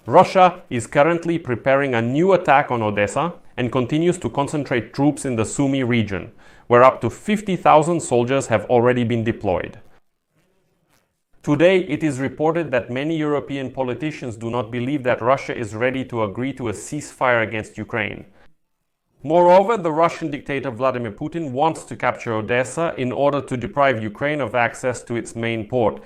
Russia is currently preparing a new attack on Odesa and continues to concentrate troops in the Sumy region, where up to 50,000 soldiers have already been deployed. Today, it is reported that many European politicians do not believe that Russia is ready to agree to a ceasefire against Ukraine. Moreover, the Russian dictator Vladimir Putin wants to capture Odesa in order to deprive Ukraine of access to its main port.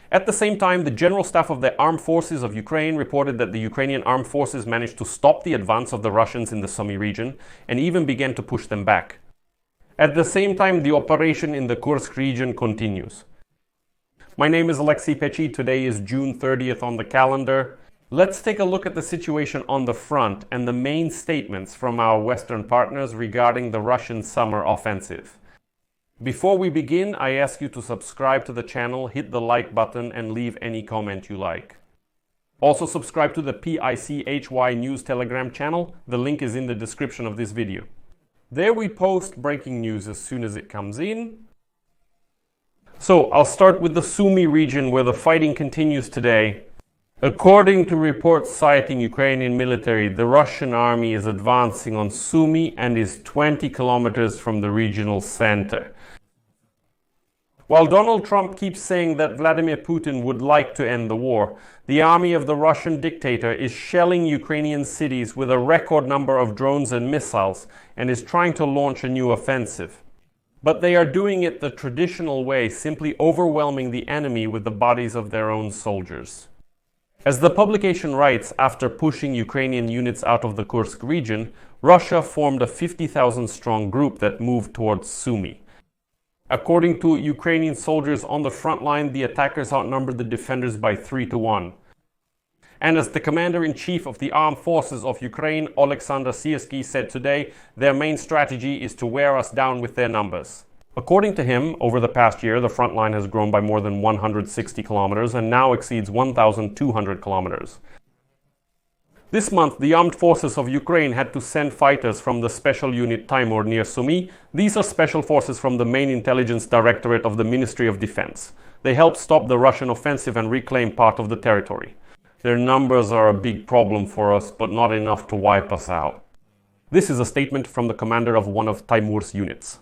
At the same time, the General Staff of the Armed Forces of Ukraine reported that the Ukrainian armed forces managed to stop the advance of the Russians in the Sumy region and even began to push them back. At the same time, the operation in the Kursk region continues. My name is Alexei Pechi. Today is June 30th on the calendar. Let's take a look at the situation on the front and the main statements from our Western partners regarding the Russian summer offensive. Before we begin, I ask you to subscribe to the channel, hit the like button, and leave any comment you like. Also subscribe to the PICHY News Telegram channel. The link is in the description of this video. There we post breaking news as soon as it comes in. So I'll start with the Sumy region, where the fighting continues today. According to reports citing Ukrainian military, the Russian army is advancing on Sumy and is 20 kilometers from the regional center. While Donald Trump keeps saying that Vladimir Putin would like to end the war, the army of the Russian dictator is shelling Ukrainian cities with a record number of drones and missiles and is trying to launch a new offensive. But they are doing it the traditional way, simply overwhelming the enemy with the bodies of their own soldiers. As the publication writes, after pushing Ukrainian units out of the Kursk region, Russia formed a 50,000-strong group that moved towards Sumy. According to Ukrainian soldiers on the front line, the attackers outnumbered the defenders by 3-1. And as the commander-in-chief of the armed forces of Ukraine, Oleksandr Syrskyi, said today, their main strategy is to wear us down with their numbers. According to him, over the past year, the front line has grown by more than 160 kilometers and now exceeds 1,200 kilometers. This month, the armed forces of Ukraine had to send fighters from the special unit Timur near Sumy. These are special forces from the main intelligence directorate of the Ministry of Defense. They helped stop the Russian offensive and reclaim part of the territory. Their numbers are a big problem for us, but not enough to wipe us out. This is a statement from the commander of one of Timur's units.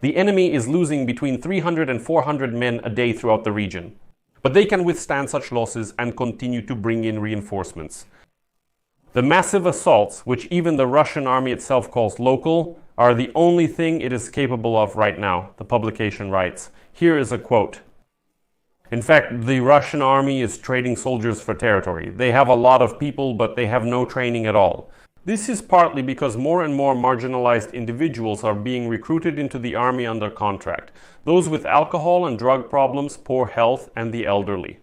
The enemy is losing between 300 and 400 men a day throughout the region, but they can withstand such losses and continue to bring in reinforcements. The massive assaults, which even the Russian army itself calls local, are the only thing it is capable of right now, the publication writes. Here is a quote. In fact, the Russian army is trading soldiers for territory. They have a lot of people, but they have no training at all. This is partly because more and more marginalized individuals are being recruited into the army under contract. Those with alcohol and drug problems, poor health, and the elderly.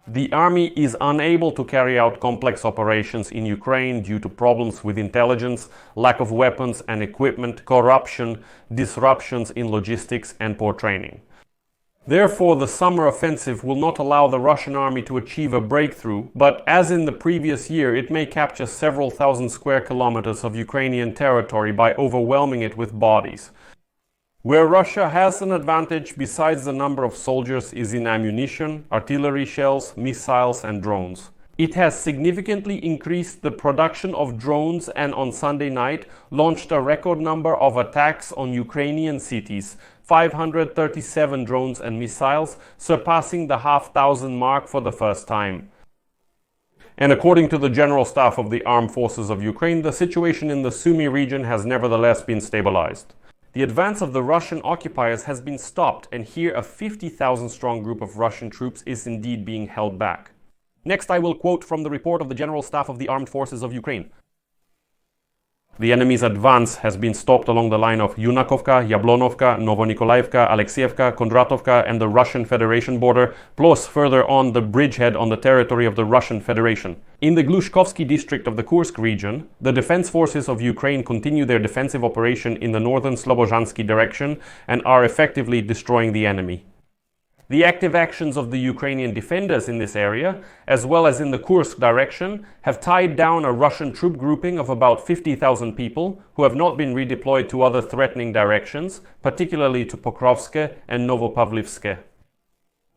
The army is unable to carry out complex operations in Ukraine due to problems with intelligence, lack of weapons and equipment, corruption, disruptions in logistics, and poor training. Therefore, the summer offensive will not allow the Russian army to achieve a breakthrough, but as in the previous year, it may capture several thousand square kilometers of Ukrainian territory by overwhelming it with bodies. Where Russia has an advantage besides the number of soldiers is in ammunition, artillery shells, missiles, and drones. It has significantly increased the production of drones and on Sunday night launched a record number of attacks on Ukrainian cities, 537 drones and missiles, surpassing the 5,000 mark for the first time. And according to the General Staff of the Armed Forces of Ukraine, the situation in the Sumy region has nevertheless been stabilized. The advance of the Russian occupiers has been stopped, and here a 50,000-strong group of Russian troops is indeed being held back. Next, I will quote from the report of the General Staff of the Armed Forces of Ukraine. The enemy's advance has been stopped along the line of Yunakovka, Yablonovka, Novonikolayevka, Alexievka, Kondratovka and the Russian Federation border, plus further on the bridgehead on the territory of the Russian Federation. In the Glushkovsky district of the Kursk region, the defense forces of Ukraine continue their defensive operation in the northern Slobozhansky direction and are effectively destroying the enemy. The active actions of the Ukrainian defenders in this area, as well as in the Kursk direction, have tied down a Russian troop grouping of about 50,000 people who have not been redeployed to other threatening directions, particularly to Pokrovske and Novopavlivske.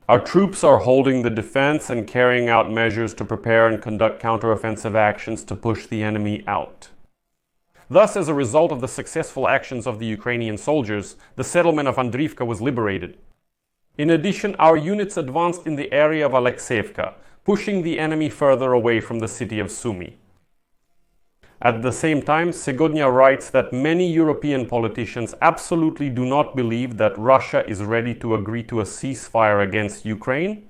Our troops are holding the defense and carrying out measures to prepare and conduct counteroffensive actions to push the enemy out. Thus, as a result of the successful actions of the Ukrainian soldiers, the settlement of Andriivka was liberated. In addition, our units advanced in the area of Alexeyevka, pushing the enemy further away from the city of Sumy. At the same time, Segodnya writes that many European politicians absolutely do not believe that Russia is ready to agree to a ceasefire against Ukraine.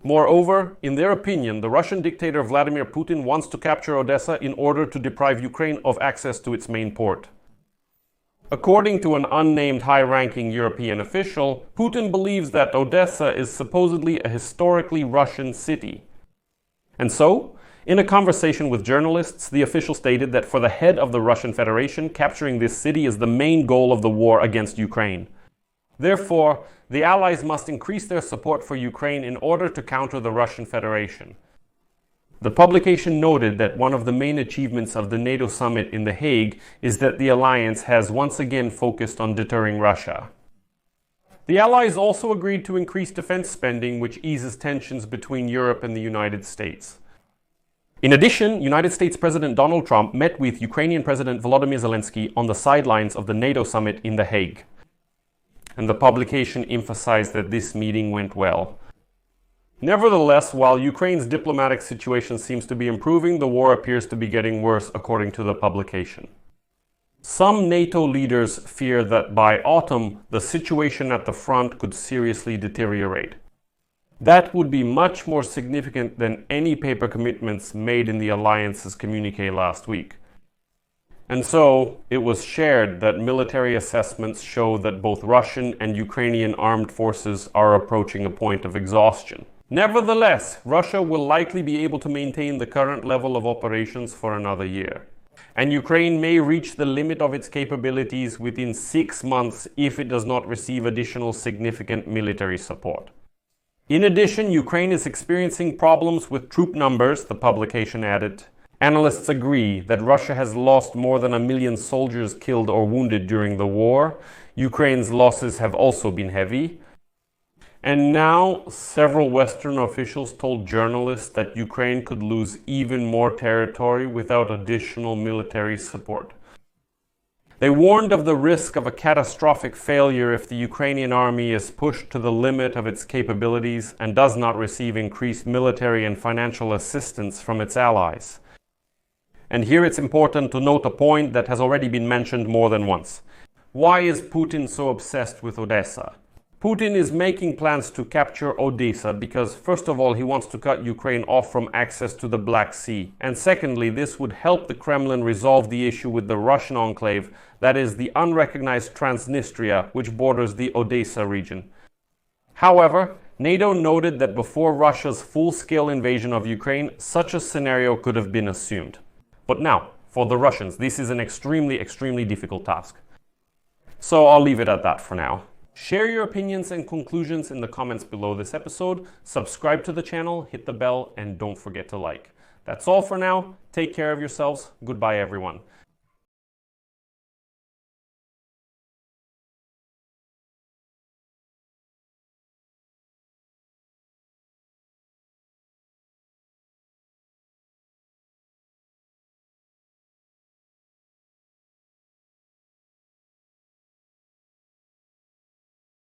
Moreover, in their opinion, the Russian dictator Vladimir Putin wants to capture Odesa in order to deprive Ukraine of access to its main port. According to an unnamed high-ranking European official, Putin believes that Odesa is supposedly a historically Russian city. And so, in a conversation with journalists, the official stated that for the head of the Russian Federation, capturing this city is the main goal of the war against Ukraine. Therefore, the Allies must increase their support for Ukraine in order to counter the Russian Federation. The publication noted that one of the main achievements of the NATO summit in The Hague is that the alliance has once again focused on deterring Russia. The Allies also agreed to increase defense spending, which eases tensions between Europe and the United States. In addition, United States President Donald Trump met with Ukrainian President Volodymyr Zelensky on the sidelines of the NATO summit in The Hague. And the publication emphasized that this meeting went well. Nevertheless, while Ukraine's diplomatic situation seems to be improving, the war appears to be getting worse, according to the publication. Some NATO leaders fear that by autumn, the situation at the front could seriously deteriorate. That would be much more significant than any paper commitments made in the alliance's communiqué last week. And so, it was shared that military assessments show that both Russian and Ukrainian armed forces are approaching a point of exhaustion. Nevertheless, Russia will likely be able to maintain the current level of operations for another year. And Ukraine may reach the limit of its capabilities within 6 months if it does not receive additional significant military support. In addition, Ukraine is experiencing problems with troop numbers, the publication added. Analysts agree that Russia has lost more than 1 million soldiers killed or wounded during the war. Ukraine's losses have also been heavy. And now, several Western officials told journalists that Ukraine could lose even more territory without additional military support. They warned of the risk of a catastrophic failure if the Ukrainian army is pushed to the limit of its capabilities and does not receive increased military and financial assistance from its allies. And here it's important to note a point that has already been mentioned more than once. Why is Putin so obsessed with Odesa? Putin is making plans to capture Odesa because, first of all, he wants to cut Ukraine off from access to the Black Sea. And secondly, this would help the Kremlin resolve the issue with the Russian enclave, that is, the unrecognized Transnistria, which borders the Odesa region. However, NATO noted that before Russia's full-scale invasion of Ukraine, such a scenario could have been assumed. But now, for the Russians, this is an extremely difficult task. So I'll leave it at that for now. Share your opinions and conclusions in the comments below this episode, subscribe to the channel, hit the bell, and don't forget to like. That's all for now. Take care of yourselves. Goodbye, everyone.